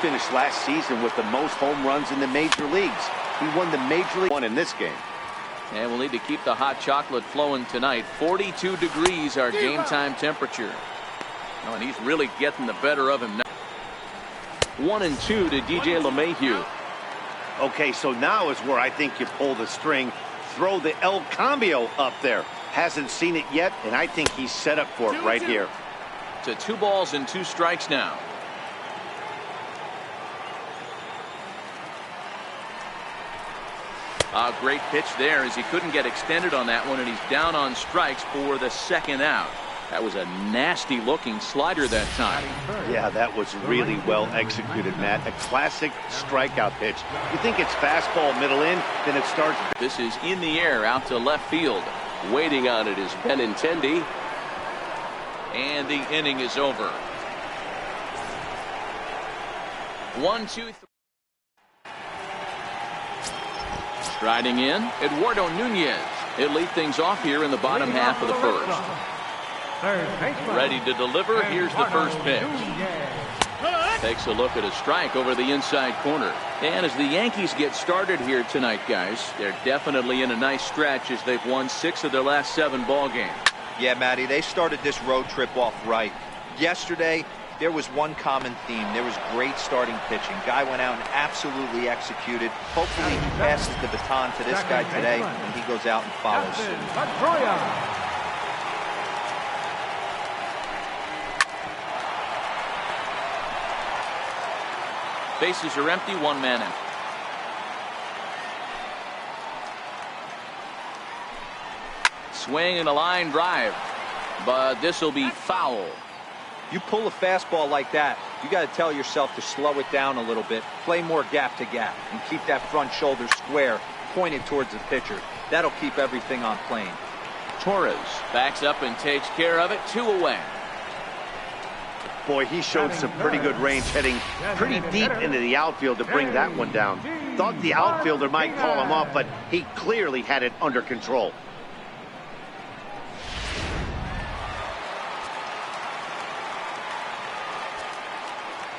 finished last season with the most home runs in the major leagues. He won the major league one in this game. And we'll need to keep the hot chocolate flowing tonight. 42 degrees our game time temperature. Oh, and he's really getting the better of him now. 1-2 to DJ LeMahieu. Okay, so now is where I think you pull the string. Throw the El Cambio up there. Hasn't seen it yet, and I think he's set up for it right here. To 2 balls and 2 strikes now. A great pitch there as he couldn't get extended on that one, and he's down on strikes for the 2nd out. That was a nasty looking slider that time. Yeah, that was really well executed, Matt. A classic strikeout pitch. You think it's fastball middle in, then it starts. This is in the air out to left field. Waiting on it is Benintendi. And the inning is over. 1, 2, 3. Striding in, Eduardo Nunez. He'll lead things off here in the bottom half of the first. Ready to deliver. Here's the first pitch. Takes a look at a strike over the inside corner. And as the Yankees get started here tonight, guys, they're definitely in a nice stretch as they've won 6 of their last 7 ball games. Yeah, Matty, they started this road trip off right. Yesterday, there was one common theme. There was great starting pitching. Guy went out and absolutely executed. Hopefully he passes the baton to this guy today, and he goes out and follows suit. Bases are empty, 1 man out. Swing and a line drive, but this will be foul. You pull a fastball like that, you got to tell yourself to slow it down a little bit, play more gap to gap, and keep that front shoulder square, pointed towards the pitcher. That'll keep everything on plane. Torres backs up and takes care of it. 2 away. Boy, he showed some pretty good range, heading pretty deep into the outfield to bring that one down. Thought the outfielder might call him off, but he clearly had it under control.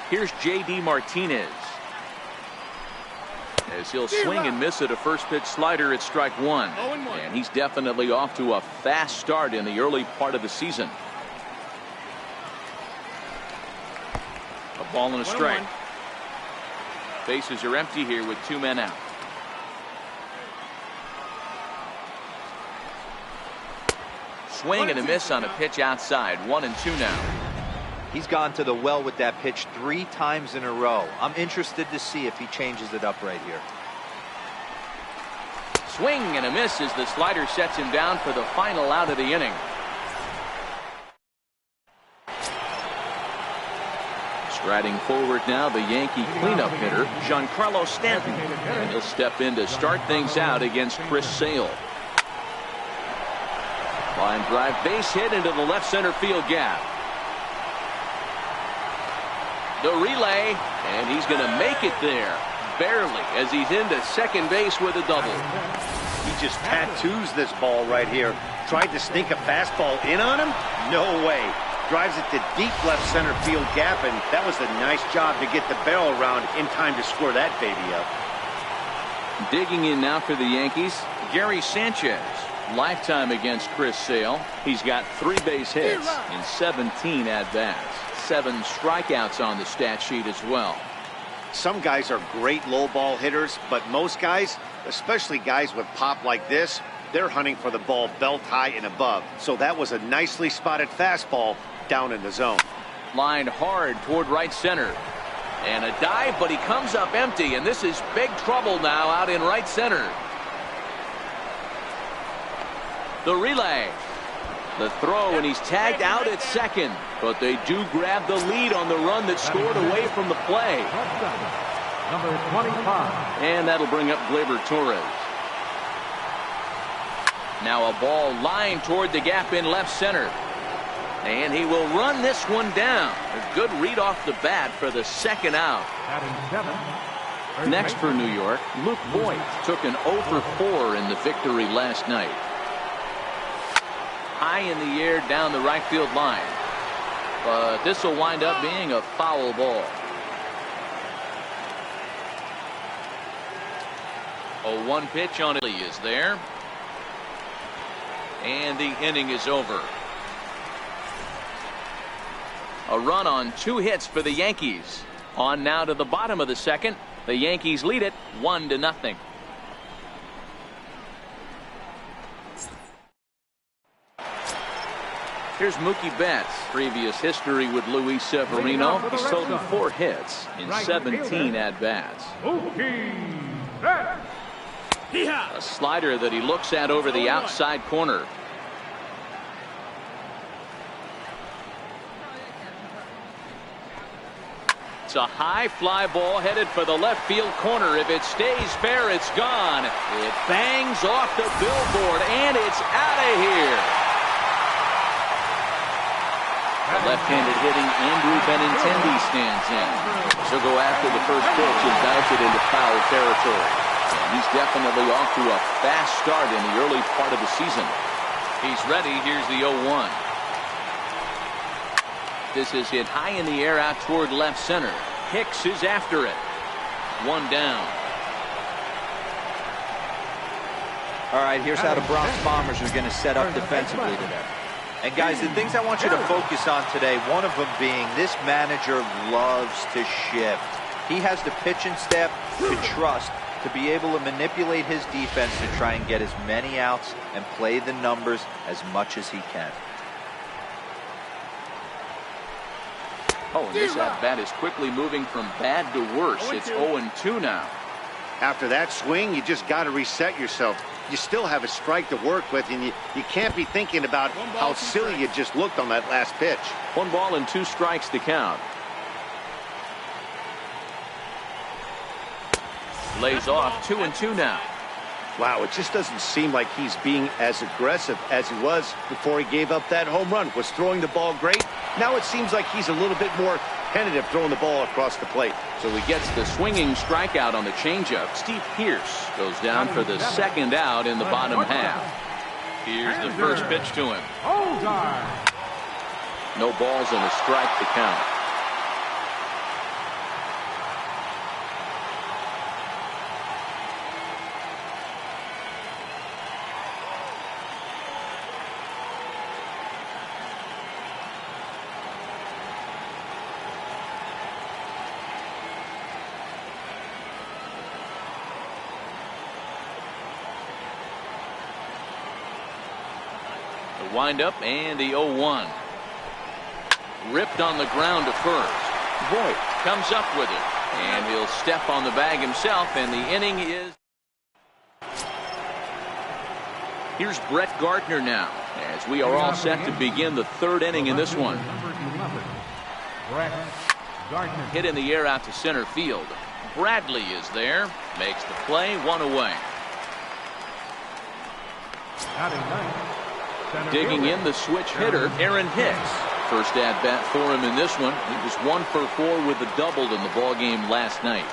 Here's J.D. Martinez. As he'll swing and miss at a first pitch slider at strike 1. And he's definitely off to a fast start in the early part of the season. A ball and a strike. Bases are empty here with 2 men out. Swing and a miss on a pitch outside. 1-2 now. He's gone to the well with that pitch 3 times in a row. I'm interested to see if he changes it up right here. Swing and a miss as the slider sets him down for the final out of the inning. Striding forward now, the Yankee cleanup hitter, Giancarlo Stanton. And he'll step in to start things out against Chris Sale. Line drive, base hit into the left center field gap. The relay, and he's going to make it there, barely, as he's into second base with a double. He just tattoos this ball right here. Tried to sneak a fastball in on him? No way. Drives it to deep left center field gap, and that was a nice job to get the barrel around in time to score that baby up. Digging in now for the Yankees, Gary Sanchez. Lifetime against Chris Sale. He's got 3 base hits in 17 at-bats. 7 strikeouts on the stat sheet as well. Some guys are great low ball hitters, but most guys, especially guys with pop like this, they're hunting for the ball belt high and above. So that was a nicely spotted fastball down in the zone. Lined hard toward right center. And a dive, but he comes up empty, and this is big trouble now out in right center. The relay. The throw, and he's tagged out at second. But they do grab the lead on the run that scored away from the play. Number 25. And that'll bring up Gleyber Torres. Now a ball lined toward the gap in left center. And he will run this one down. A good read off the bat for the 2nd out. Next for New York, Luke Voigt took an 0 for 4 in the victory last night. High in the air down the right field line. But this will wind up being a foul ball. 0-1 pitch on it is there. And the inning is over. A run on 2 hits for the Yankees. On now to the bottom of the second. The Yankees lead it 1-0. Here's Mookie Betts. Previous history with Luis Severino. He's totaled 4 hits in 17 at-bats. A slider that he looks at over the outside corner. It's a high fly ball headed for the left field corner. If it stays fair, it's gone. It bangs off the billboard, and it's out of here. Left-handed hitting Andrew Benintendi stands in. She'll go after the first pitch and bounce it into foul territory. And he's definitely off to a fast start in the early part of the season. He's ready. Here's the 0-1. This is hit high in the air out toward left center. Hicks is after it. 1 down. All right, here's how the Bronx Bombers are going to set up defensively today. And guys, the things I want you to focus on today, one of them being this manager loves to shift. He has the pitching staff to trust to be able to manipulate his defense to try and get as many outs and play the numbers as much as he can. Oh, and this at-bat is quickly moving from bad to worse. It's 0-2 now. After that swing, you just got to reset yourself. You still have a strike to work with, and you can't be thinking about how silly you just looked on that last pitch. 1 ball and 2 strikes to count. Lays off 2-2 now. Wow, it just doesn't seem like he's being as aggressive as he was before he gave up that home run. Was throwing the ball great. Now it seems like he's a little bit more tentative throwing the ball across the plate. So he gets the swinging strikeout on the changeup. Steve Pearce goes down for the second out in the bottom half. Here's the first pitch to him. No balls and a strike to count. Wind up and the 0-1. Ripped on the ground to first. Voit comes up with it, and he'll step on the bag himself, and the inning is. Here's Brett Gardner now, as we are all set to begin the 3rd inning in this one. Hit in the air out to center field. Bradley is there, makes the play, 1 away. Digging in the switch hitter, Aaron Hicks. First at bat for him in this one. He was 1 for 4 with a double in the ball game last night.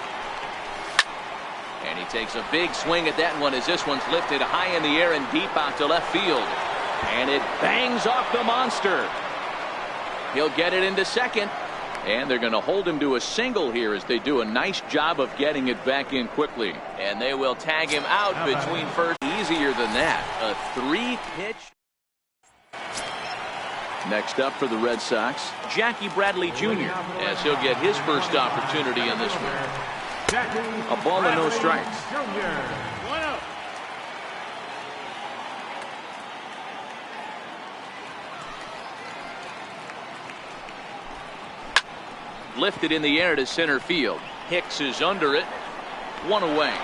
And he takes a big swing at that one as this one's lifted high in the air and deep out to left field. And it bangs off the monster. He'll get it into second. And they're going to hold him to a single here as they do a nice job of getting it back in quickly. And they will tag him out between first. Easier than that. A 3-pitch. Next up for the Red Sox, Jackie Bradley Jr. as he'll get his first opportunity in this one. A ball and no strikes. Lifted in the air to center field. Hicks is under it. 1 away.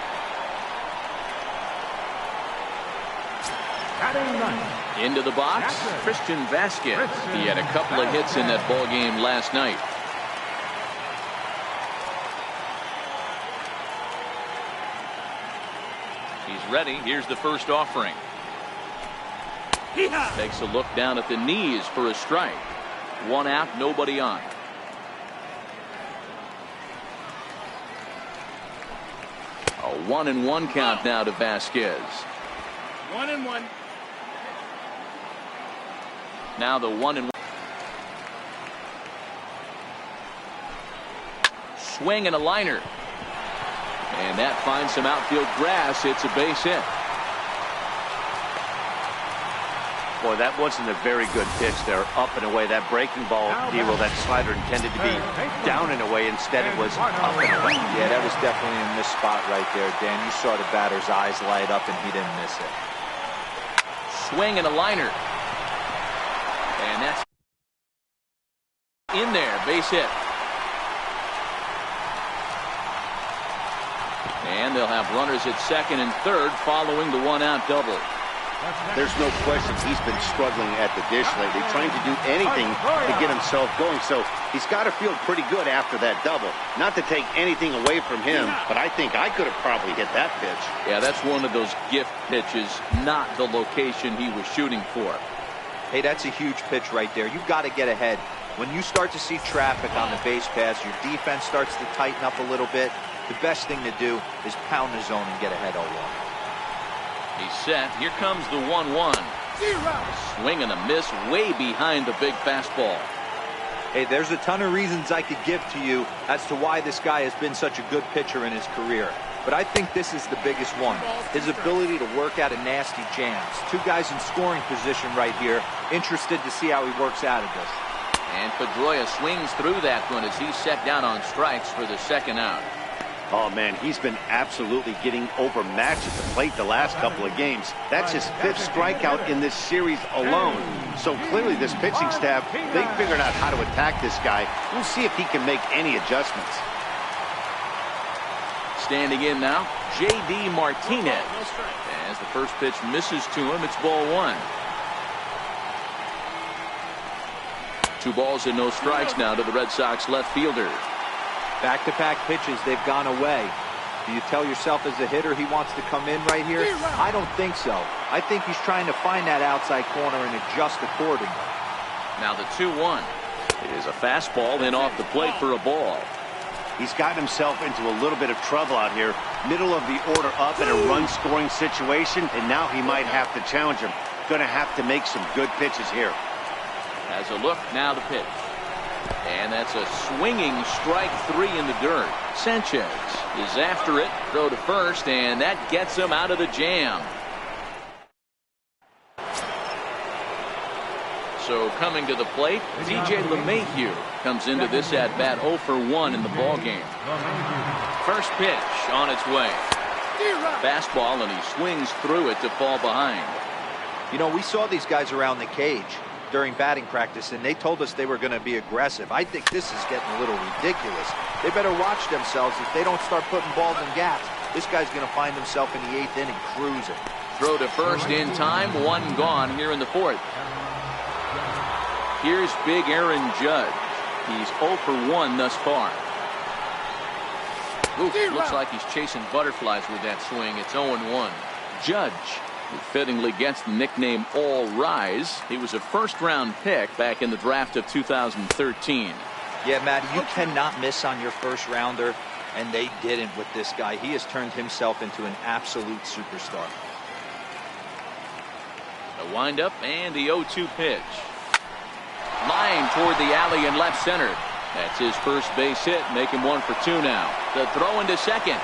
Into the box, Christian Vasquez. He had a couple of hits in that ball game last night. He's ready. Here's the first offering. Takes a look down at the knees for a strike. 1 out, nobody on. A 1-1 count now to Vasquez. 1-1. Now the 1-1. Swing and a liner. And that finds some outfield grass. It's a base hit. Boy, that wasn't a very good pitch there. Up and away. That breaking ball, D-Roll, that slider intended to be down and away. Instead, it was up and away. Yeah, that was definitely in this spot right there, Dan. You saw the batter's eyes light up, and he didn't miss it. Swing and a liner. And that's in there. Base hit. And they'll have runners at second and third following the one-out double. There's no question he's been struggling at the dish lately, trying to do anything to get himself going. So he's got to feel pretty good after that double. Not to take anything away from him, but I think I could have probably hit that pitch. Yeah, that's one of those gift pitches, not the location he was shooting for. Hey, that's a huge pitch right there. You've got to get ahead. When you start to see traffic on the base pass, your defense starts to tighten up a little bit. The best thing to do is pound the zone and get ahead 0-1. He's set. Here comes the 1-1. Swing and a miss way behind the big fastball. Hey, there's a ton of reasons I could give to you as to why this guy has been such a good pitcher in his career. But I think this is the biggest one. His ability to work out of nasty jams. Two guys in scoring position right here. Interested to see how he works out of this. And Pedroia swings through that one as he's set down on strikes for the second out. Oh, man, he's been absolutely getting overmatched at the plate the last couple of games. That's his 5th strikeout in this series alone. So clearly this pitching staff, they figured out how to attack this guy. We'll see if he can make any adjustments. Standing in now, J.D. Martinez. As the first pitch misses to him, it's ball 1. 2 balls and no strikes now to the Red Sox left fielder. Back-to-back pitches, they've gone away. Do you tell yourself as a hitter he wants to come in right here? I don't think so. I think he's trying to find that outside corner and adjust accordingly. Now the 2-1. It is a fastball in off the plate for a ball. He's got himself into a little bit of trouble out here. Middle of the order up in a run-scoring situation, and now he might have to challenge him. Going to have to make some good pitches here. Has a look, now the pitch. And that's a swinging strike 3 in the dirt. Sanchez is after it. Throw to first, and that gets him out of the jam. So coming to the plate, DJ LeMahieu comes into this at-bat 0 for 1 in the ballgame. First pitch on its way. Fastball, and he swings through it to fall behind. You know, we saw these guys around the cage during batting practice, and they told us they were going to be aggressive. I think this is getting a little ridiculous. They better watch themselves if they don't start putting balls in gaps. This guy's going to find himself in the 8th inning cruising. Throw to first in time, 1 gone here in the 4th. Here's big Aaron Judge. He's 0 for 1 thus far. Ooh, looks like he's chasing butterflies with that swing. It's 0-1. Judge, who fittingly gets the nickname All Rise. He was a first-round pick back in the draft of 2013. Yeah, Matt, you cannot miss on your first rounder, and they didn't with this guy. He has turned himself into an absolute superstar. The windup and the 0-2 pitch. Line toward the alley in left center. That's his first base hit, making 1 for 2 now. The throw into second.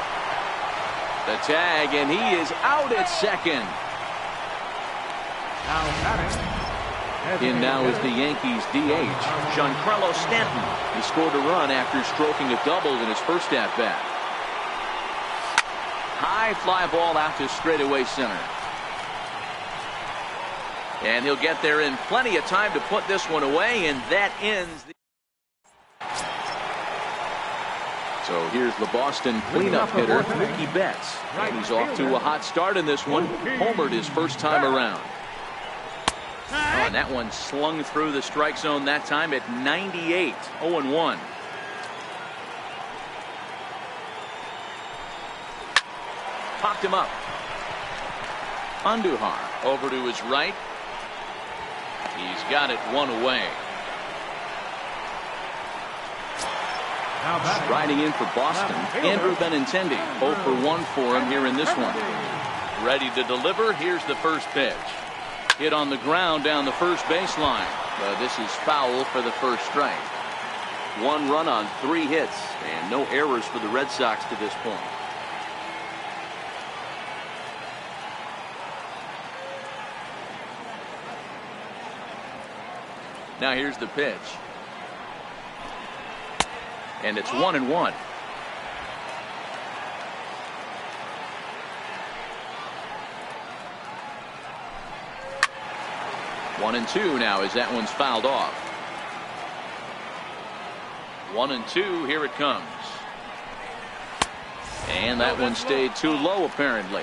The tag, and he is out at second. In now is the Yankees DH, Giancarlo Stanton. He scored a run after stroking a double in his first at-bat. High fly ball out to straightaway center. And he'll get there in plenty of time to put this one away, and that ends the... So here's the Boston cleanup hitter, Mookie Betts. And he's off to a hot start in this one. Homered his first time around. Oh, and that one slung through the strike zone that time at 98. 0-1. Popped him up. Andujar over to his right. He's got it 1 away. Riding in for Boston, Andrew Benintendi. 0 for 1 for him here in this one. Ready to deliver. Here's the first pitch. Hit on the ground down the first baseline. But this is foul for the first strike. 1 run on 3 hits, and no errors for the Red Sox to this point. Now here's the pitch. And it's 1-1. One and two now as that one's fouled off. 1-2, here it comes. And that one stayed too low apparently.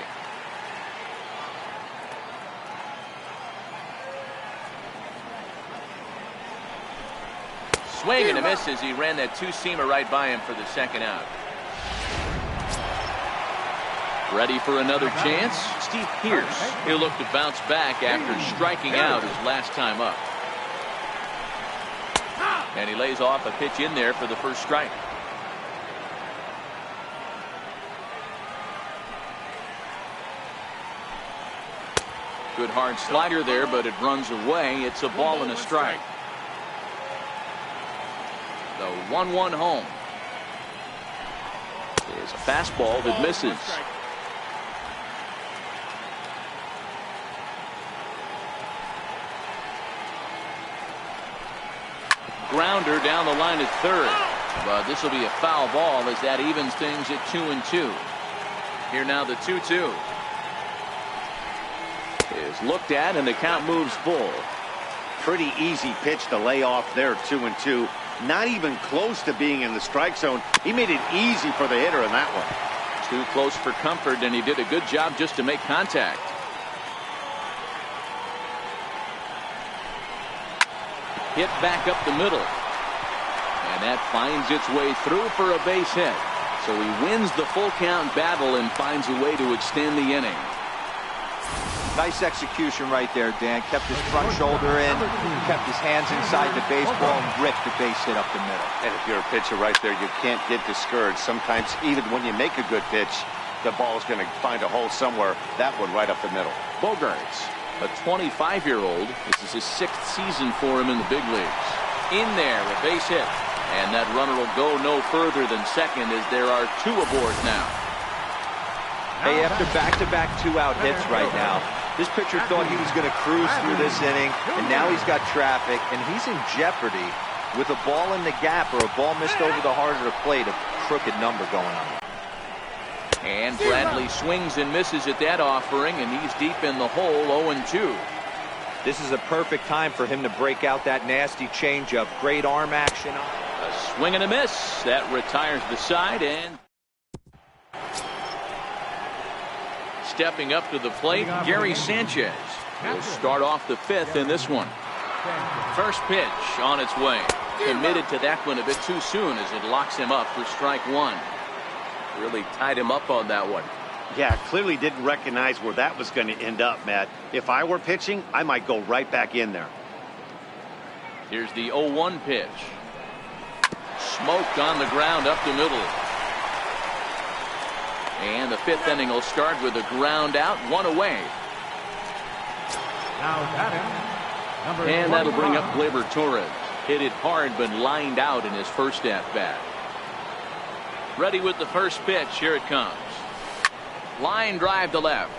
Swing and a miss as he ran that two-seamer right by him for the second out. Ready for another chance? Steve Pierce. He'll look to bounce back after striking out his last time up. And he lays off a pitch in there for the first strike. Good hard slider there, but it runs away. It's a ball and a strike. The 1-1 home. Is a fastball that misses. Grounder down the line at third. But this will be a foul ball as that evens things at 2-2. Here now the 2-2. Is looked at and the count moves full. Pretty easy pitch to lay off there, 2-2. Not even close to being in the strike zone. He made it easy for the hitter in that one. Too close for comfort, and he did a good job just to make contact. Hit back up the middle. And that finds its way through for a base hit. So he wins the full count battle and finds a way to extend the inning. Nice execution right there, Dan. Kept his front shoulder in, kept his hands inside the baseball, and ripped the base hit up the middle. And if you're a pitcher right there, you can't get discouraged. Sometimes even when you make a good pitch, the ball's going to find a hole somewhere. That one right up the middle. Bogarts, a 25-year-old. This is his 6th season for him in the big leagues. In there, a base hit. And that runner will go no further than second as there are 2 aboard now. Hey, after back-to-back 2-out hits right now, this pitcher thought he was going to cruise through this inning, and now he's got traffic, and he's in jeopardy with a ball in the gap or a ball missed over the heart of the plate, a crooked number going on. And Bradley swings and misses at that offering, and he's deep in the hole, 0-2. This is a perfect time for him to break out that nasty changeup. Great arm action. A swing and a miss. That retires the side, and stepping up to the plate, Gary Sanchez. He'll start off the 5th in this one. First pitch on its way. Committed to that one a bit too soon as it locks him up for strike 1. Really tied him up on that one. Yeah, clearly didn't recognize where that was going to end up, Matt. If I were pitching, I might go right back in there. Here's the 0-1 pitch. Smoked on the ground up the middle. And the 5th inning will start with a ground out, 1 away. And that'll bring up Gleyber Torres. Hit it hard but lined out in his first at-bat. Ready with the first pitch. Here it comes. Line drive to left.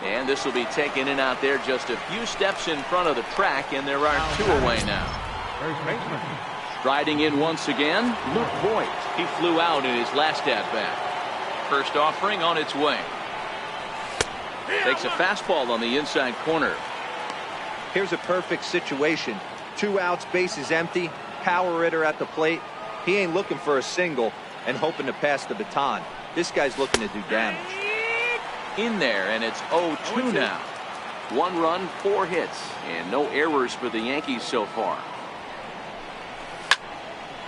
And this will be taken in out there just a few steps in front of the track, and there are 2 away now. Striding in once again, Luke Voigt. He flew out in his last at-bat. First offering on its way. Takes a fastball on the inside corner. Here's a perfect situation. 2 outs, bases empty, power hitter at the plate. He ain't looking for a single and hoping to pass the baton. This guy's looking to do damage. In there, and it's 0-2 now. 1 run, 4 hits, and no errors for the Yankees so far.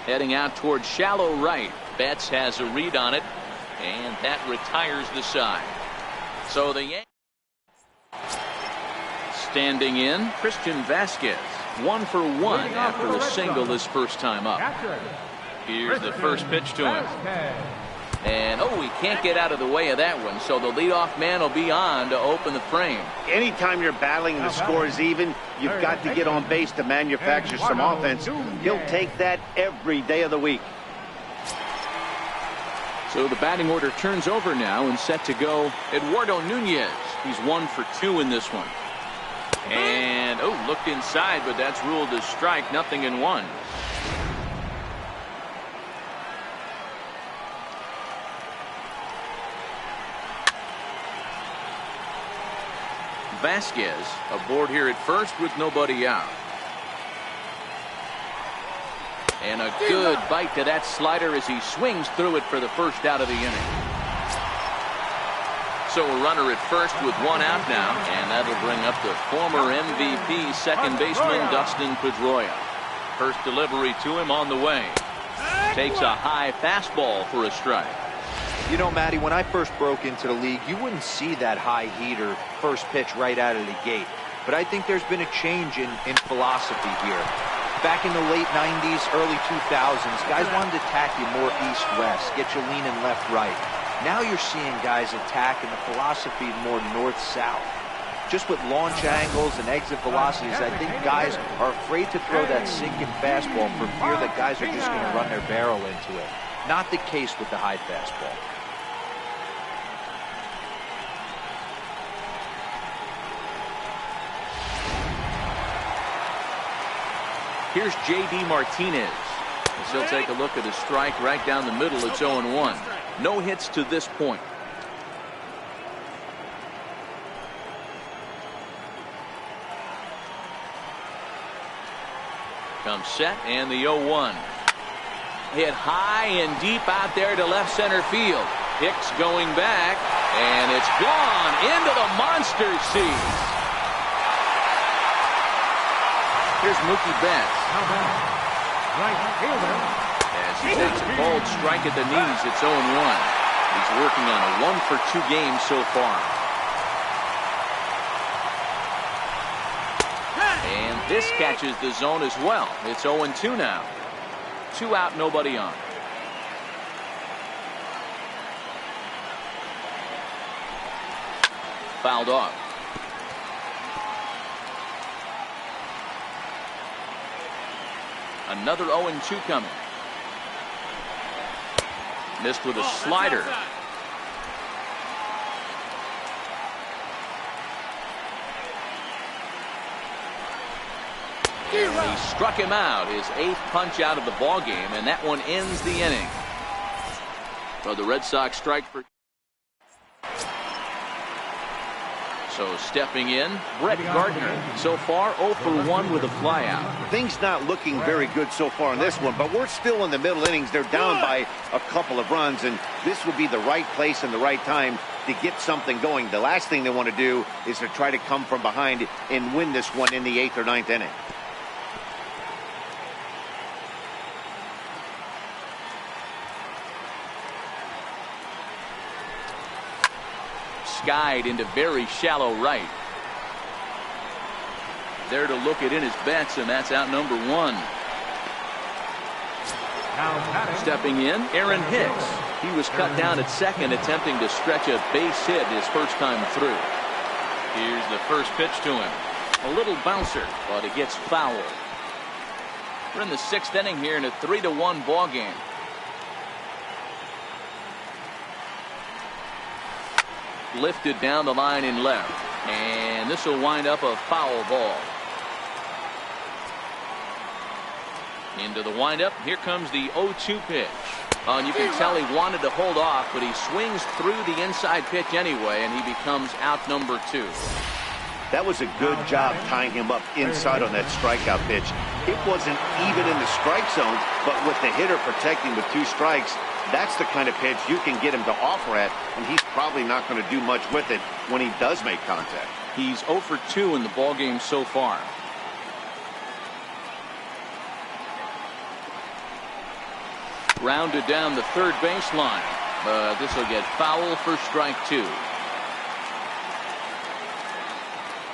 Heading out towards shallow right. Betts has a read on it, and that retires the side. So the Yankees standing in, Christian Vasquez, 1 for 1 after a single his first time up. Here's the first pitch to him. And, he can't get out of the way of that one, so the leadoff man will be on to open the frame. Anytime you're battling and the score is even, you've got to get on base to manufacture some offense. He'll take that every day of the week. So the batting order turns over now and set to go Eduardo Nunez. He's 1 for 2 in this one. And And, oh, looked inside, but that's ruled as strike, 0-1. Vasquez aboard here at first with nobody out. And a good bite to that slider as he swings through it for the first out of the inning. So a runner at first with one out now, and that'll bring up the former MVP second baseman Dustin Pedroia. First delivery to him on the way. Takes a high fastball for a strike. You know, Matty, when I first broke into the league, you wouldn't see that high heater first pitch right out of the gate. But I think there's been a change in philosophy here. Back in the late 90s, early 2000s, guys wanted to attack you more east-west, get you leaning left-right. Now you're seeing guys attack in the philosophy more north-south. Just with launch angles and exit velocities, I think guys are afraid to throw that sinking fastball for fear that guys are just going to run their barrel into it. Not the case with the high fastball. Here's J.D. Martinez. He'll take a look at a strike right down the middle. It's 0-1. No hits to this point. Comes set and the 0-1. Hit high and deep out there to left center field. Hicks going back, and it's gone into the monster seats. Here's Mookie Betts. Right fielder. As he takes a bold strike at the knees, it's 0-1. He's working on a 1-for-2 game so far. And this catches the zone as well. It's 0-2 now. 2 out, nobody on. Fouled off. Another 0-2 coming. Missed with a slider. And he struck him out, his 8th punch out of the ball game, and that one ends the inning. So the Red Sox strike for. So stepping in, Brett Gardner. So far 0 for 1 with a flyout. Things not looking very good so far in this one, but we're still in the middle innings. They're down by a couple of runs, and this would be the right place and the right time to get something going. The last thing they want to do is to try to come from behind and win this one in the 8th or 9th inning. Skied into very shallow right. There to look it in his Betts, and that's out number 1. Stepping in, Aaron Hicks. He was cut down at second, attempting to stretch a base hit his first time through. Here's the first pitch to him. A little bouncer, but it gets fouled. We're in the 6th inning here in a 3-1 ball game. Lifted down the line in left, and this will wind up a foul ball. Into the windup. Here comes the 0-2 pitch. And you can tell he wanted to hold off, but he swings through the inside pitch anyway, and he becomes out number 2. That was a good job tying him up inside on that strikeout pitch. It wasn't even in the strike zone, but with the hitter protecting with 2 strikes, that's the kind of pitch you can get him to offer at, and he's probably not going to do much with it when he does make contact. He's 0 for 2 in the ballgame so far. Rounded down the third baseline, but this will get foul for strike 2.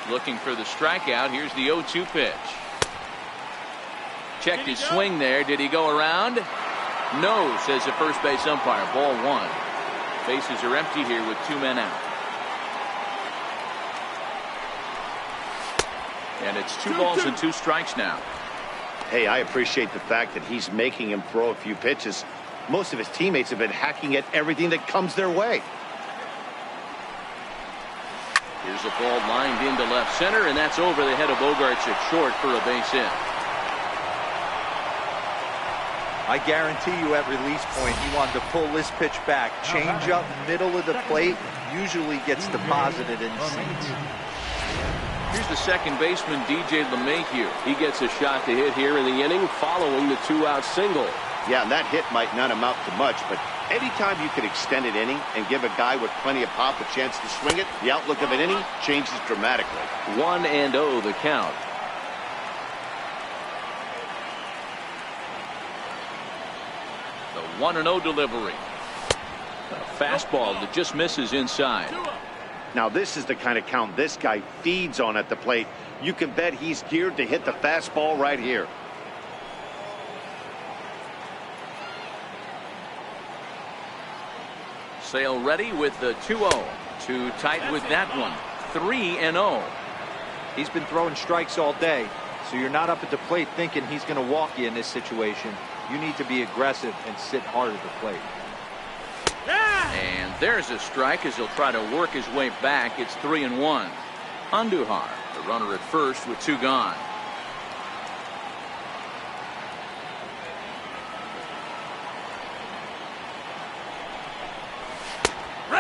Looking for the strikeout. Here's the 0-2 pitch. Checked his swing there. Did he go around? No, says the first base umpire. Ball 1. Bases are empty here with 2 men out. And it's 2 balls and 2 strikes now. Hey, I appreciate the fact that he's making him throw a few pitches. Most of his teammates have been hacking at everything that comes their way. Here's a ball lined into left center, and that's over the head of Bogarts at short for a base hit. I guarantee you at release point he wanted to pull this pitch back. Change up middle of the plate usually gets deposited in seats. Here's the second baseman, DJ LeMahieu. He gets a shot to hit here in the inning following the 2-out single. Yeah, and that hit might not amount to much, but anytime you can extend an inning and give a guy with plenty of pop a chance to swing it, the outlook of an inning changes dramatically. 1-0 the count. The 1-0 delivery. A fastball that just misses inside. Now this is the kind of count this guy feeds on at the plate. You can bet he's geared to hit the fastball right here. Sale ready with the 2-0. Too tight with that one. 3-0. He's been throwing strikes all day, so you're not up at the plate thinking he's going to walk you in this situation. You need to be aggressive and sit hard at the plate. And there's a strike as he'll try to work his way back. It's 3-1. Andujar, the runner at first with 2 gone.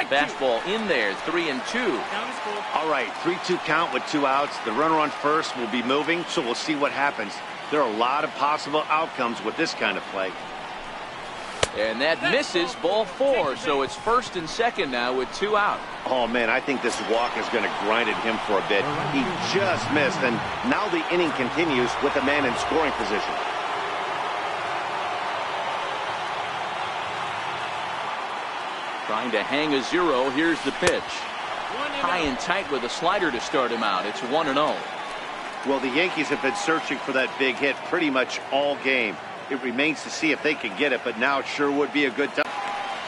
Fastball in there, 3-2. All right, 3-2 count with 2 outs. The runner on first will be moving, so we'll see what happens. There are a lot of possible outcomes with this kind of play. And that misses, ball 4, so it's first and second now with 2 out. Oh, man, I think this walk is going to grind at him for a bit. He just missed, and now the inning continues with a man in scoring position. Trying to hang a 0. Here's the pitch. High and tight with a slider to start him out. It's 1-0. Well, the Yankees have been searching for that big hit pretty much all game. It remains to see if they can get it, but now it sure would be a good time.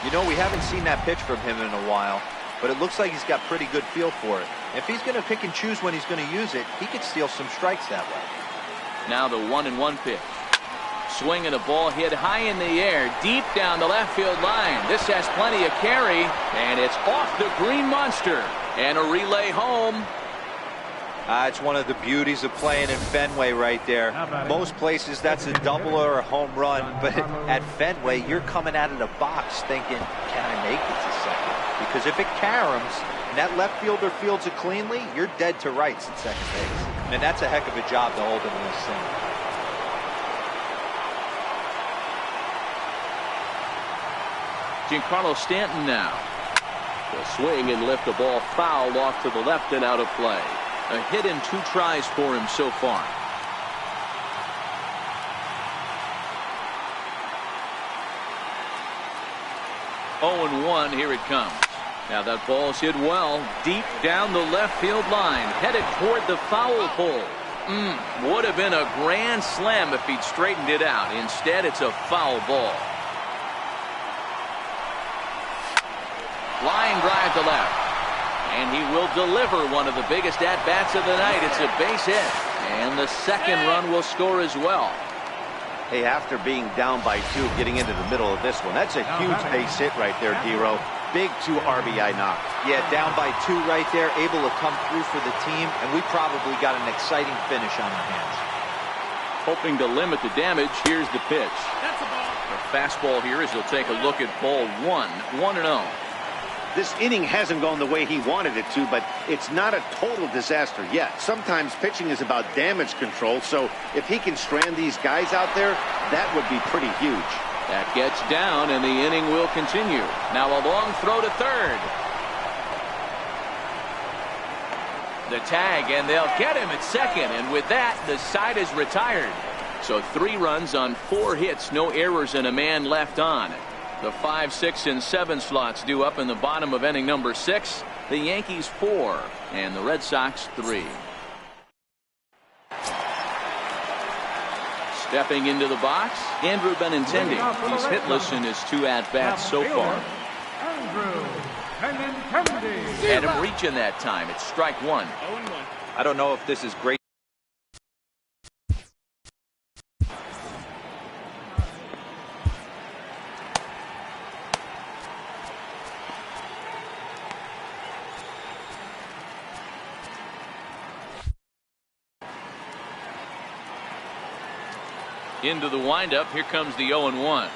You know, we haven't seen that pitch from him in a while, but it looks like he's got pretty good feel for it. If he's going to pick and choose when he's going to use it, he could steal some strikes that way. Now the 1-1 pitch. Swinging a ball hit high in the air, deep down the left field line. This has plenty of carry, and it's off the green monster. And a relay home. It's one of the beauties of playing in Fenway right there. Most places that's a double or a home run, but at Fenway you're coming out of the box thinking, can I make it to second? Because if it caroms and that left fielder fields it cleanly, you're dead to rights at second base. And that's a heck of a job to hold him in this thing. Giancarlo Stanton now. Will swing and lift the ball foul off to the left and out of play. A hit in 2 tries for him so far. Oh, and 1. Here it comes. Now that ball's hit well, deep down the left field line, headed toward the foul pole. Would have been a grand slam if he'd straightened it out. Instead, it's a foul ball. Line drive to left. And he will deliver one of the biggest at-bats of the night. It's a base hit. And the second run will score as well. Hey, after being down by 2, getting into the middle of this one, that's a huge base hit right there, D-Row. Big 2 RBI knock. Yeah, down by 2 right there, able to come through for the team, and we probably got an exciting finish on our hands. Hoping to limit the damage, here's the pitch. That's a ball. The fastball here as he'll take a look at ball 1, 1-0. This inning hasn't gone the way he wanted it to, but it's not a total disaster yet. Sometimes pitching is about damage control, so if he can strand these guys out there, that would be pretty huge. That gets down, and the inning will continue. Now a long throw to third. The tag, and they'll get him at second, and with that, the side is retired. So 3 runs on 4 hits, no errors, and a man left on. The 5, 6, and 7 slots due up in the bottom of inning number 6. The Yankees 4 and the Red Sox 3. Stepping into the box, Andrew Benintendi. He's hitless in his 2 at-bats so far. Andrew Benintendi. Had him reaching that time. It's strike 1. 0-1. I don't know if this is great. Into the windup. Here comes the 0-1.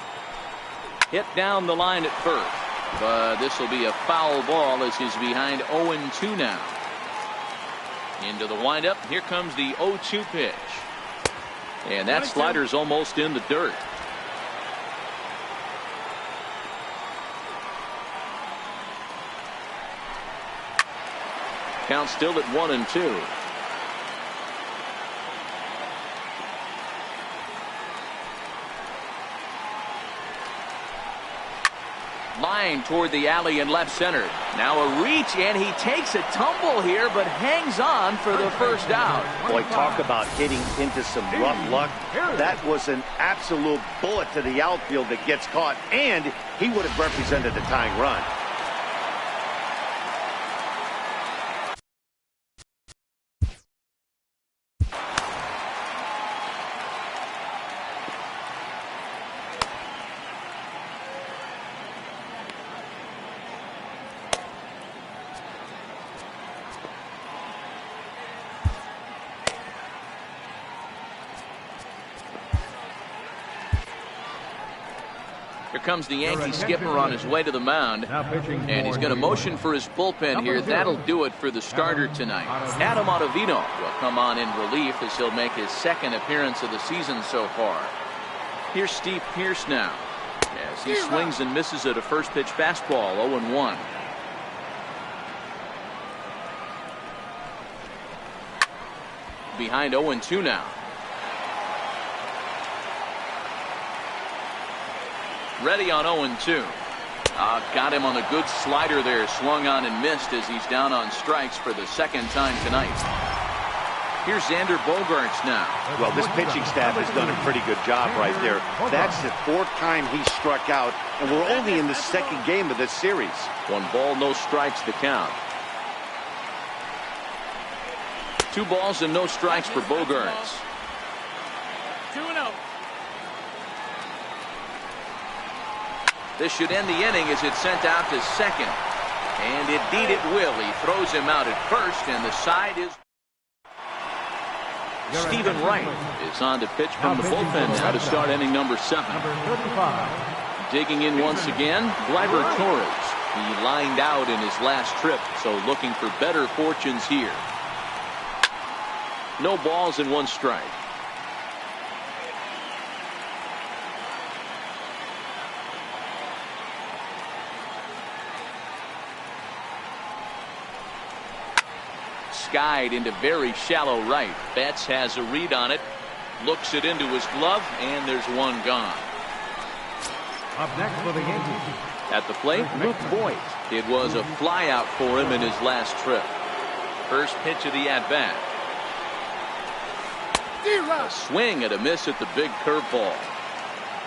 Hit down the line at first. But this will be a foul ball as he's behind 0-2 now. Into the windup. Here comes the 0-2 pitch. And that slider's almost in the dirt. Count still at 1-2. Line toward the alley and left center. Now a reach, and he takes a tumble here, but hangs on for the first out. Boy, talk about hitting into some rough luck. That was an absolute bullet to the outfield that gets caught, and he would have represented the tying run. Here comes the Yankee skipper on his way to the mound, and he's going to motion for his bullpen here. That'll do it for the starter tonight. Adam Ottavino will come on in relief as he'll make his second appearance of the season so far. Here's Steve Pearce now as he swings and misses at a first pitch fastball. 0-1. Behind 0-2 now. Ready on 0-2. Got him on a good slider there. Swung on and missed as he's down on strikes for the second time tonight. Here's Xander Bogaerts now. Well, this pitching staff has done a pretty good job right there. That's the fourth time he struck out, and we're only in the second game of this series. 1 ball, no strikes to count. 2 balls and no strikes for Bogaerts. 2-0. This should end the inning as it's sent out to second. And indeed it will. He throws him out at first, and the side is... Stephen Wright is on to pitch from the bullpen now to start inning number 7. Digging in once again, Gleyber Torres. He lined out in his last trip, so looking for better fortunes here. No balls and 1 strike. Skied into very shallow right. Betts has a read on it. Looks it into his glove, and there's 1 gone. Up next for the Yankees. At the plate, Luke Voigt. It was a flyout for him in his last trip. First pitch of the at-bat. A swing and a miss at the big curveball.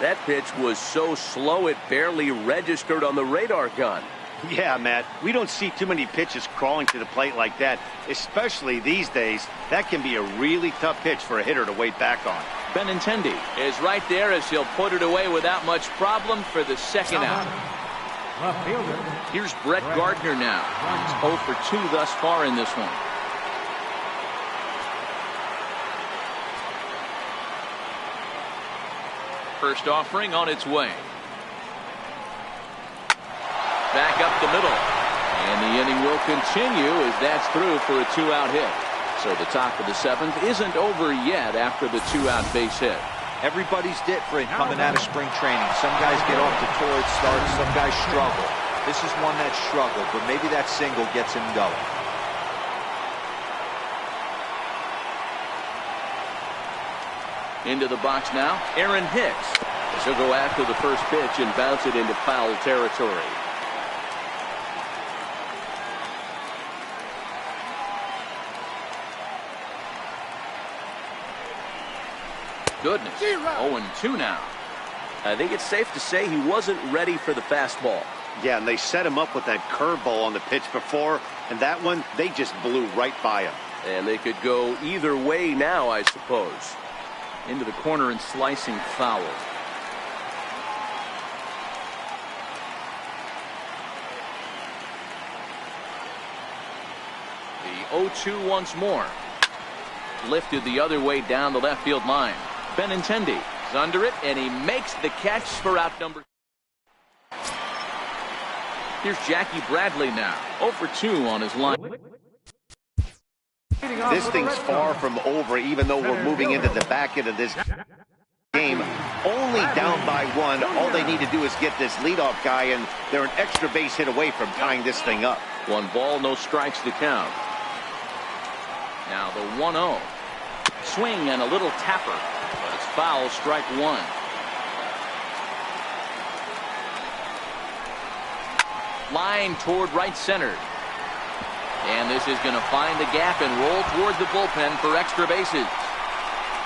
That pitch was so slow it barely registered on the radar gun. Yeah, Matt, we don't see too many pitches crawling to the plate like that, especially these days. That can be a really tough pitch for a hitter to wait back on. Benintendi is right there as he'll put it away without much problem for the second out. Here's Brett Gardner now. He's 0 for 2 thus far in this one. First offering on its way. Back up the middle. And the inning will continue as that's through for a 2-out hit. So the top of the 7th isn't over yet after the 2-out base hit. Everybody's different coming out of spring training. Some guys get off to torrid starts. Some guys struggle. This is one that struggled, but maybe that single gets him going. Into the box now, Aaron Hicks. He'll go after the first pitch and bounce it into foul territory. Goodness, 0-2 now. I think it's safe to say he wasn't ready for the fastball. Yeah, and they set him up with that curveball on the pitch before, and that one, they just blew right by him. And they could go either way now, I suppose. Into the corner and slicing foul. The 0-2 once more. Lifted the other way down the left field line. Benintendi He's under it, and he makes the catch for out number. Here's Jackie Bradley now, 0 for 2 on his line. This thing's far from over, even though we're moving into the back end of this game. Only down by 1. All they need to do is get this leadoff guy, and they're an extra base hit away from tying this thing up. 1 ball, no strikes to count. Now the 1-0. Swing and a little tapper, but it's foul, strike 1. Line toward right center. And this is going to find the gap and roll toward the bullpen for extra bases.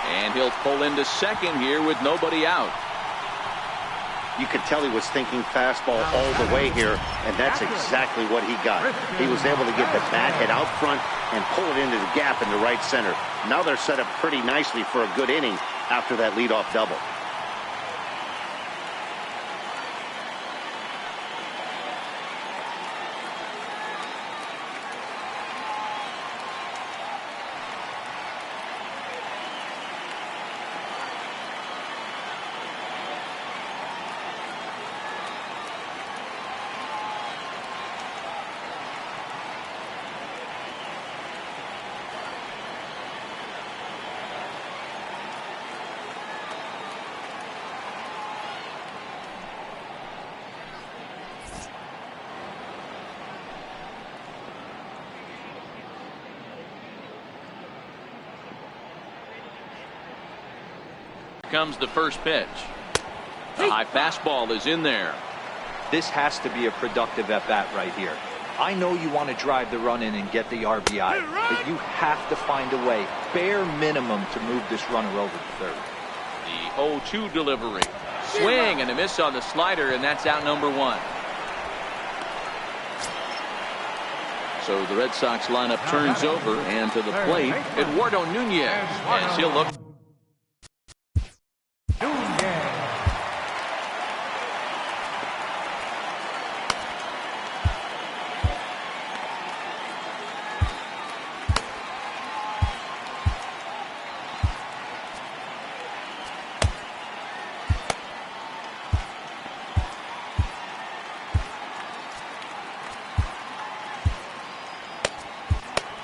And he'll pull into second here with nobody out. You could tell he was thinking fastball all the way here, and that's exactly what he got. He was able to get the bat hit out front and pull it into the gap in the right center. Now they're set up pretty nicely for a good inning after that leadoff double. Comes the first pitch. The high fastball is in there. This has to be a productive at-bat right here. I know you want to drive the run in and get the RBI, but you have to find a way, bare minimum, to move this runner over to third. The 0-2 delivery. Swing and a miss on the slider, and that's out number 1. So the Red Sox lineup turns over, and to the plate, Eduardo Nunez, as he'll look.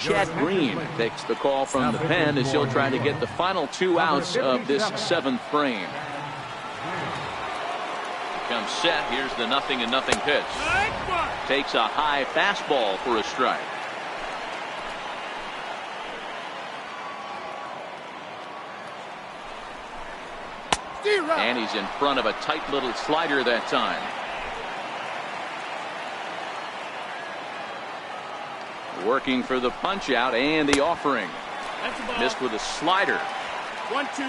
Chad Green takes the call from the pen as he'll try to get the final 2 outs of this 7th frame. Comes set. Here's the 0-0 pitch. Takes a high fastball for a strike. And he's in front of a tight little slider that time. Working for the punch out and the offering. Missed with a slider. 1-2.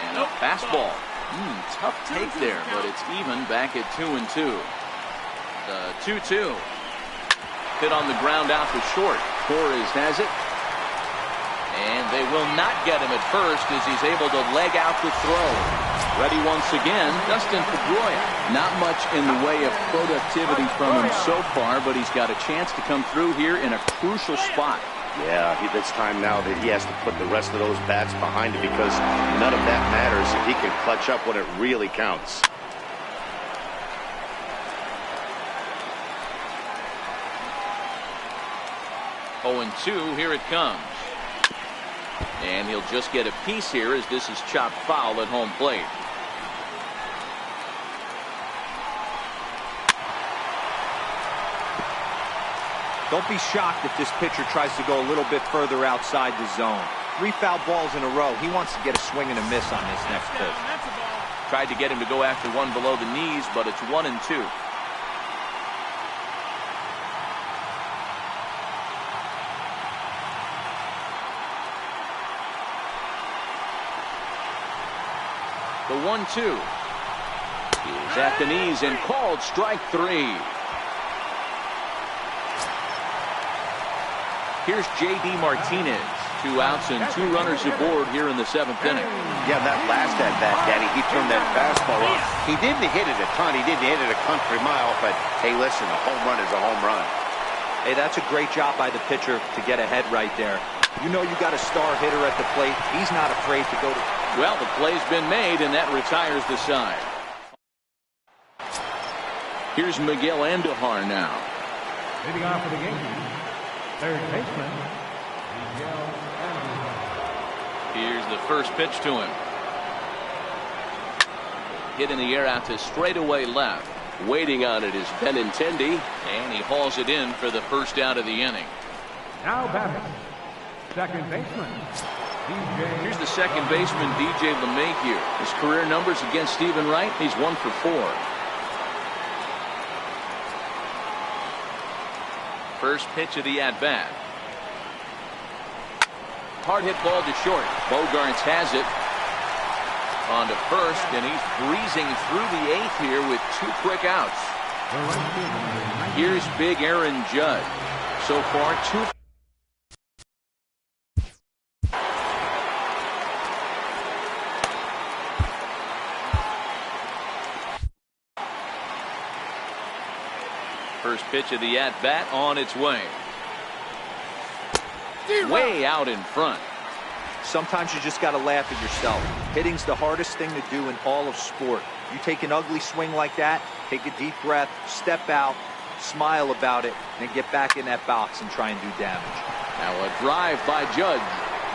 And a fastball. Tough take there, but it's even back at 2-2. The 2-2. Hit on the ground out to short. Torres has it. And they will not get him at first as he's able to leg out the throw. Ready once again, Dustin Pedroia. Not much in the way of productivity from him so far, but he's got a chance to come through here in a crucial spot. Yeah, it's time now that he has to put the rest of those bats behind him, because none of that matters if he can clutch up when it really counts. Oh, and 2, here it comes. And he'll just get a piece here as this is chopped foul at home plate. Don't be shocked if this pitcher tries to go a little bit further outside the zone. 3 foul balls in a row. He wants to get a swing and a miss on this next pitch. Tried to get him to go after one below the knees, but it's 1-2. The 1-2 is at the knees and called strike 3. Here's J.D. Martinez. 2 outs and 2 runners aboard here in the 7th inning. Yeah, that last at-bat, Danny, he turned that fastball on. He didn't hit it a ton. He didn't hit it a country mile, but hey, listen, a home run is a home run. Hey, that's a great job by the pitcher to get ahead right there. You know you got a star hitter at the plate. He's not afraid to go to... Well, the play's been made, and that retires the side. Here's Miguel Andujar now. Leading off for the Yankees, third baseman, Miguel Andujar. Here's the first pitch to him. Hit in the air out to straightaway left. Waiting on it is Benintendi, and he hauls it in for the first out of the inning. Now batting, second baseman, DJ. Here's the second baseman, DJ LeMahieu. His career numbers against Stephen Wright, he's 1 for 4. First pitch of the at-bat. Hard hit ball to short. Bogarts has it. On to first, and he's breezing through the 8th here with 2 quick outs. Here's big Aaron Judge. So far, 2. First pitch of the at-bat on its way. Way out in front. Sometimes you just got to laugh at yourself. Hitting's the hardest thing to do in all of sport. You take an ugly swing like that, take a deep breath, step out, smile about it, and then get back in that box and try and do damage. Now a drive by Judge.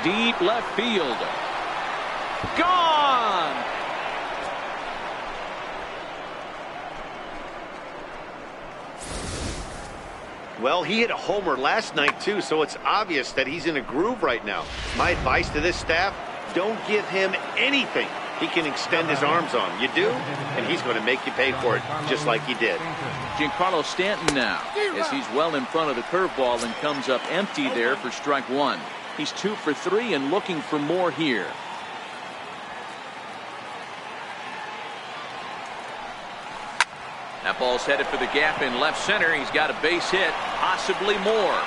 Deep left field. Gone! Well, he hit a homer last night, too, so it's obvious that he's in a groove right now. My advice to this staff, don't give him anything he can extend his arms on. You do, and he's going to make you pay for it, just like he did. Giancarlo Stanton now, as he's well in front of the curveball and comes up empty there for strike 1. He's 2 for 3 and looking for more here. That ball's headed for the gap in left center. He's got a base hit, possibly more.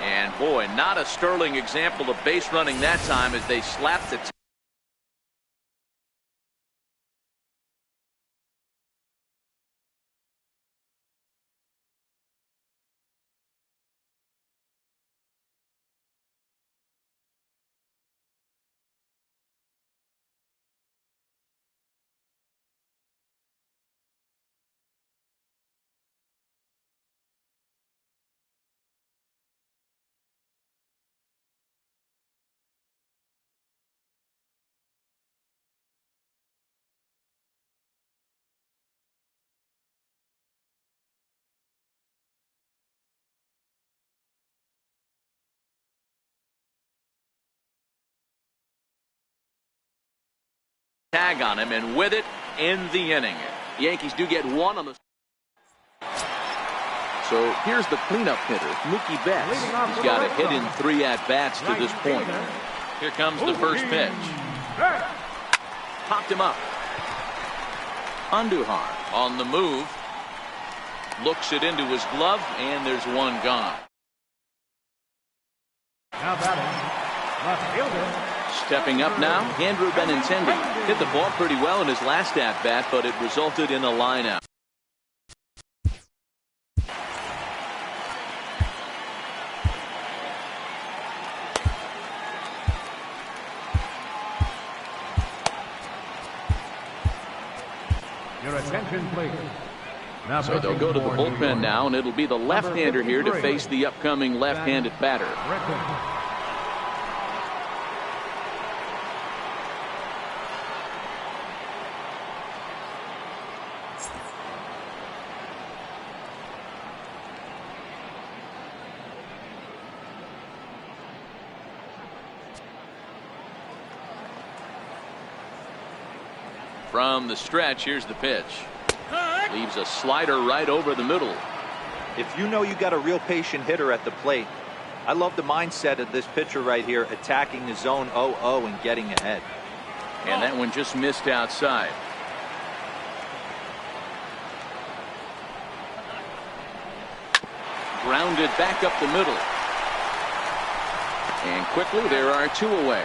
And boy, not a sterling example of base running that time as they slapped the tag on him, and with it, end the inning. Yankees do get 1 on the... So here's the cleanup hitter, Mookie Betts. He's got a hit in 3 at-bats to this point. Here comes the first pitch. Popped him up. Andujar on the move. Looks it into his glove, and there's 1 gone. Now batting, left fielder. Stepping up now, Andrew Benintendi. Hit the ball pretty well in his last at-bat, but it resulted in a line-out. Your attention, please. Now So they'll go to the bullpen now, and it'll be the left-hander here to face the upcoming left-handed batter. From the stretch, here's the pitch. Leaves a slider right over the middle. If you know you got a real patient hitter at the plate, I love the mindset of this pitcher right here, attacking the zone 0-0 and getting ahead. And that one just missed outside. Grounded back up the middle. And quickly there are 2 away.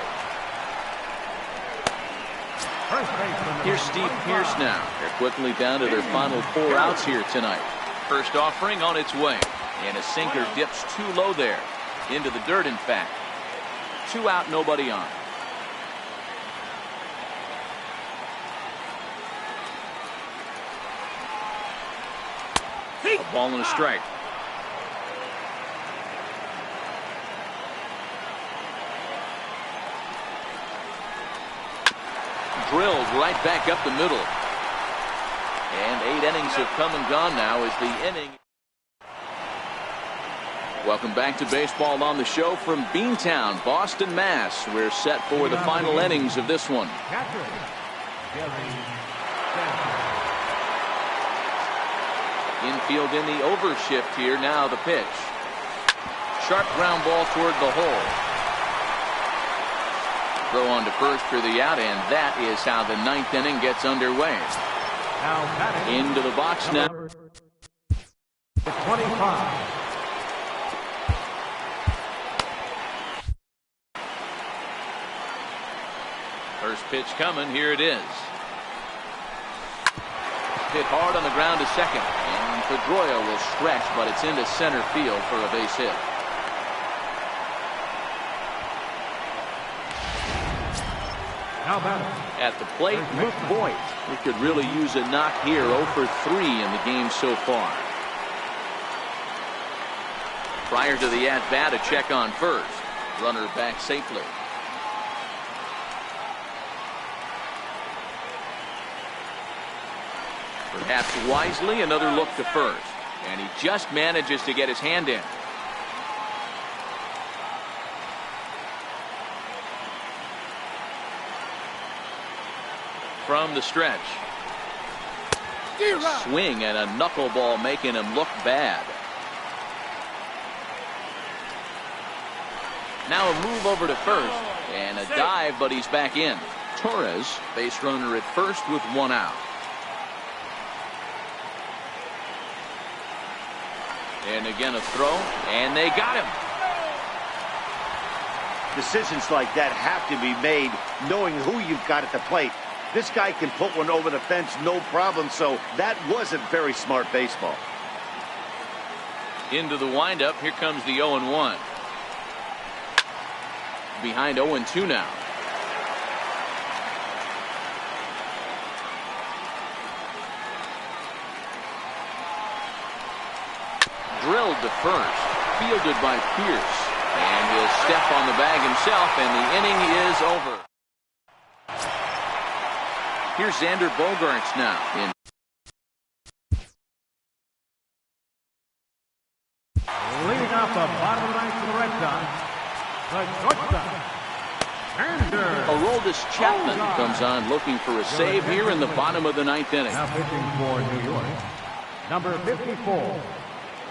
First baseman. Here's Steve Pierce now. They're quickly down to their final 4 outs here tonight. First offering on its way. And a sinker dips too low there. Into the dirt, in fact. 2 out, nobody on. A ball and a strike. Drilled right back up the middle. And 8 innings have come and gone now as the inning. Welcome back to baseball on the show from Beantown, Boston, Mass. We're set for the final innings of this one. Infield in the overshift here. Now the pitch. Sharp ground ball toward the hole. Throw on to first for the out, and that is how the 9th inning gets underway. Into the box now. 25. First pitch coming. Here it is. Hit hard on the ground to second, and Pedroia will stretch, but it's into center field for a base hit. At the plate, McVoit. We could really use a knock here. 0 for 3 in the game so far. Prior to the at-bat, a check on first. Runner back safely. Perhaps wisely, another look to first. And he just manages to get his hand in. From the stretch. A swing and a knuckleball making him look bad. Now a move over to first. And a dive, but he's back in. Torres, base runner at first with 1 out. And again a throw, and they got him. Decisions like that have to be made knowing who you've got at the plate. This guy can put one over the fence no problem, so that wasn't very smart baseball. Into the windup, here comes the 0-1. Behind 0-2 now. Drilled to first, fielded by Pierce, and he'll step on the bag himself, and the inning is over. Here's Xander Bogaerts now. Leading off the bottom of the ninth to the Red Sox, the shortstop, Xander. Aroldis Chapman comes on looking for a save here in the bottom of the 9th inning. Now pitching for New York, number 54.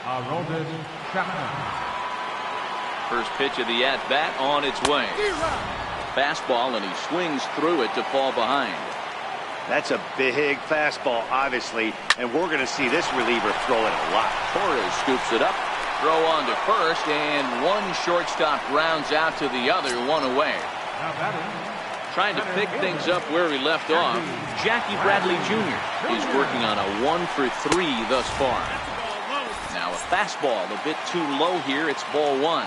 Aroldis Chapman. First pitch of the at-bat on its way. Fastball, and he swings through it to fall behind. That's a big fastball, obviously, and we're going to see this reliever throw it a lot. Torres scoops it up, throw on to first, and one shortstop rounds out to the other, 1 away. Trying to pick things up where he left off, Jackie Bradley Jr. is working on a 1 for 3 thus far. Now a fastball a bit too low here. It's ball 1.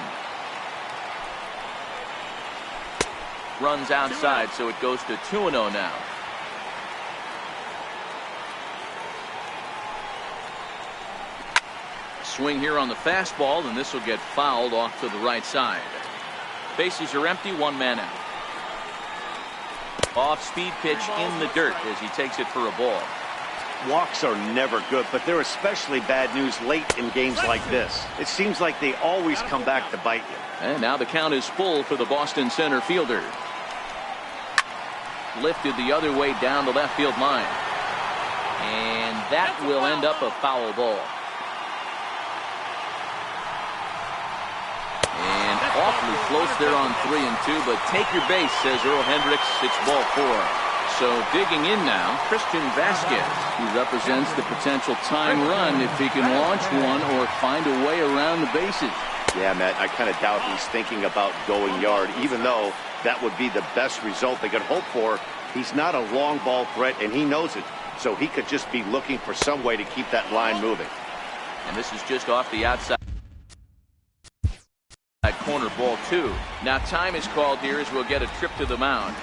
Runs outside, so it goes to 2-0 now. Swing here on the fastball, and this will get fouled off to the right side. Bases are empty, 1 man out. Off-speed pitch in the dirt as he takes it for a ball. Walks are never good, but they're especially bad news late in games like this. It seems like they always come back to bite you. And now the count is full for the Boston center fielder. Lifted the other way down the left field line. And that will end up a foul ball. And awfully close there on 3-2, but take your base, says Earl Hendricks. It's ball 4. So digging in now, Christian Vasquez, who represents the potential tying run if he can launch one or find a way around the bases. Yeah, Matt, I kind of doubt he's thinking about going yard, even though that would be the best result they could hope for He's not a long ball threat, and he knows it. So he could just be looking for some way to keep that line moving. And this is just off the outside corner, ball 2. Now time is called here as we'll get a trip to the mound.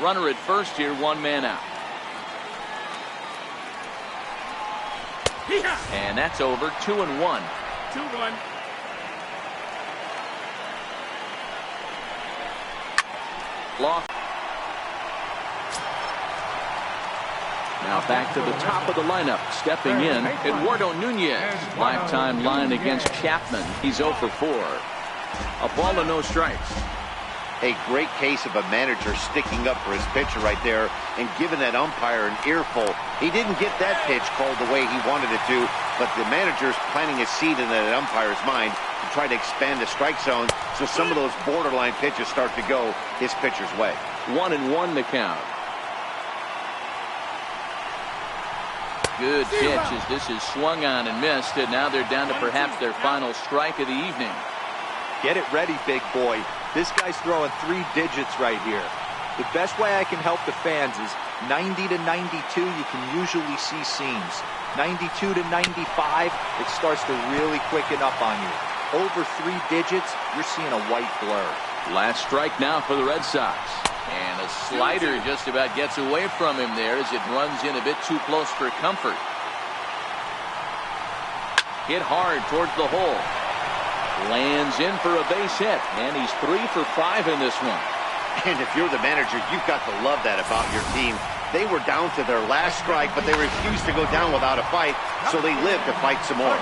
Runner at first here, 1 man out. And that's over. 2-1. 2-1. Loft. Now back to the top of the lineup. Stepping in, Eduardo Nunez. Lifetime line against Chapman. He's 0 for 4. A ball and no strikes. A great case of a manager sticking up for his pitcher right there and giving that umpire an earful. He didn't get that pitch called the way he wanted it to, but the manager's planting a seed in that umpire's mind to try to expand the strike zone so some of those borderline pitches start to go his pitcher's way. 1-1 the count. Good pitch as this is swung on and missed, and now they're down to perhaps their final strike of the evening. Get it ready, big boy. This guy's throwing 3 digits right here. The best way I can help the fans is 90 to 92, you can usually see seams. 92 to 95, it starts to really quicken up on you. Over 3 digits, you're seeing a white blur. Last strike now for the Red Sox. And a slider just about gets away from him there as it runs in a bit too close for comfort. Hit hard towards the hole. Lands in for a base hit, and he's 3 for 5 in this one. And if you're the manager, you've got to love that about your team. They were down to their last strike, but they refused to go down without a fight, so they lived to fight some more.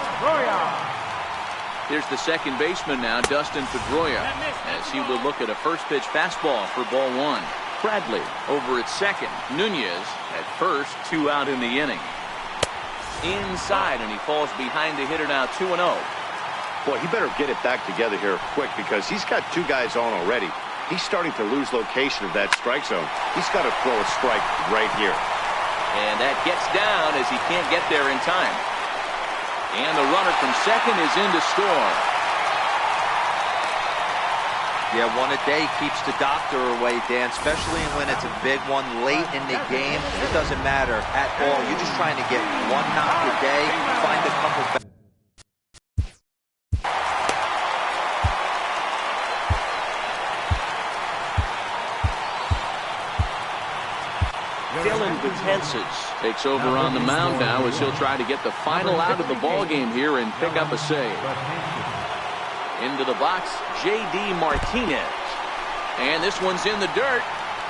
Here's the second baseman now, Dustin Pedroia, as he will look at a first pitch fastball for ball 1. Bradley over at second. Nunez at first, 2 out in the inning. Inside, and he falls behind the hitter now, 2-0. Boy, he better get it back together here quick because he's got 2 guys on already. He's starting to lose location of that strike zone. He's got to throw a strike right here. And that gets down as he can't get there in time. And the runner from second is in to score. Yeah, 1 a day keeps the doctor away, Dan, especially when it's a big one late in the game. It doesn't matter at all. You're just trying to get 1 knock a day, find a couple back. Dylan Betances takes over on the mound now as he'll try to get the final out of the ball game here and pick up a save. Into the box, J.D. Martinez. And this one's in the dirt.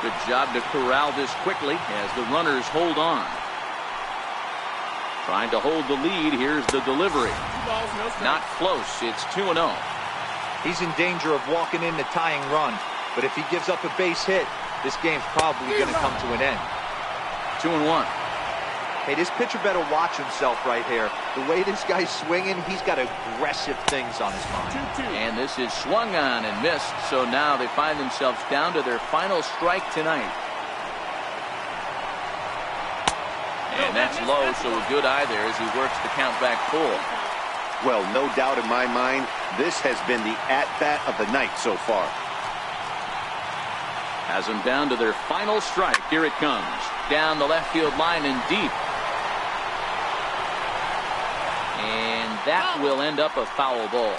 Good job to corral this quickly as the runners hold on. Trying to hold the lead. Here's the delivery. Not close. It's 2-0. He's in danger of walking in the tying run, but if he gives up a base hit, this game's probably going to come to an end. 2-1. Hey, this pitcher better watch himself right here. The way this guy's swinging, he's got aggressive things on his mind. 2-2. And this is swung on and missed, so now they find themselves down to their final strike tonight. And that's low, so a good eye there as he works the count back full. Well, no doubt in my mind, this has been the at-bat of the night so far. Has them down to their final strike. Here it comes. Down the left field line and deep. And that will end up a foul ball.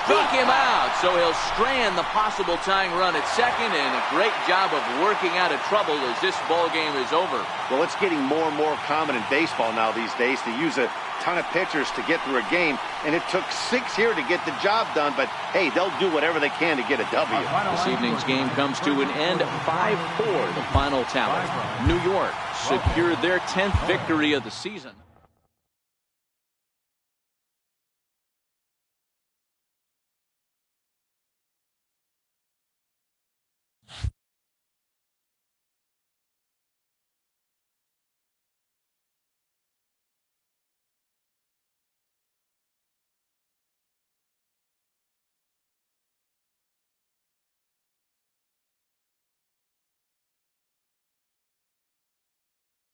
Struck him out, so he'll strand the possible tying run at second, and a great job of working out of trouble as this ball game is over. Well, it's getting more and more common in baseball now these days to use a ton of pitchers to get through a game, and it took 6 here to get the job done, but hey, they'll do whatever they can to get a W. This evening's game comes to an end, 5-4, the final tally. New York secured their 10th victory of the season.